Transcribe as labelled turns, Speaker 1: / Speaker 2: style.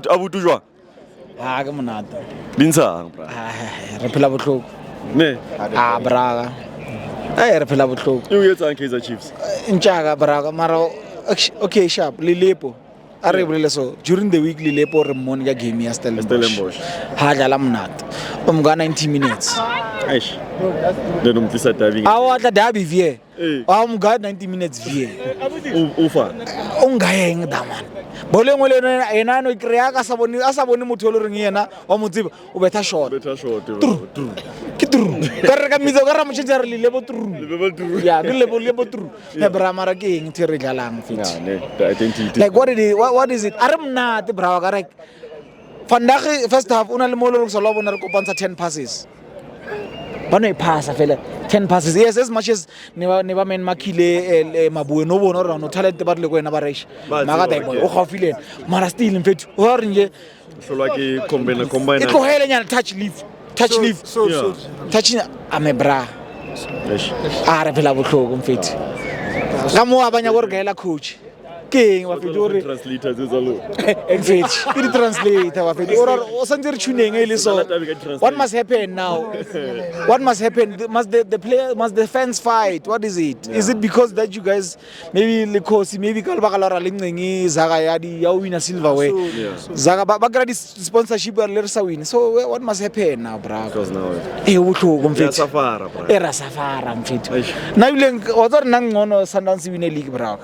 Speaker 1: Abuti jwang?
Speaker 2: Ha ke monate.
Speaker 1: Dintshang bra.
Speaker 2: Re phela bohloko.
Speaker 1: Ne.
Speaker 2: Braga. Re phela bohloko.
Speaker 1: You etsang Kaizer Chiefs?
Speaker 2: Ntjaka braga mara okay sharp Lilipo. A re bolele so during the week Lilipo re mmone ka game ya Stellenbosch. Ha dlala monate. Umga 90 minutes.
Speaker 1: Eish. Then umtlisa diving.
Speaker 2: Awa tla dabi vie. Umga 90 minutes vie.
Speaker 1: Ufa.
Speaker 2: Ongayeng da man. Bole ngole ena no ikrea ka sa bone motho le reng yena wa motsiba o betha shot.
Speaker 1: Better short.
Speaker 2: Ke true ka re ka mitso ka ra motšhetša re lebo true ya ke lebo true ne bra mara ke eng the re dlalang fit
Speaker 1: The identity.
Speaker 2: like what is it are mnate bra ka re vandag first half una le molo so lo bona re kopantsha 10 passes bana e passa fela 10 passes yes as much as ne ba men makile Mabuwe no bona re no talent ba le go ena ba resh maka dai boy o gafileng mara still mfethu o re nje
Speaker 1: hlolwa ke combine
Speaker 2: e tlohele nyana touch leave touching ame bra are phela bohloko mfethi ka mo abanya go re gaela coach ke eng wa fetho re
Speaker 1: translators ezalo
Speaker 2: mfethi ke di translator wa fetho o santse re tuneng e le so what must happen now what must happen must the fans fight what is it is it because that you guys maybe le khosi maybe ka lebaka la ra le nceng zaga ya wina silverware zaga ba gra di sponsorship le re sa win so what must happen now bra
Speaker 1: because now
Speaker 2: bohloko mfethi
Speaker 1: safara bra
Speaker 2: era safara mfethi na ile o tsore nna ngono Sundowns win league bra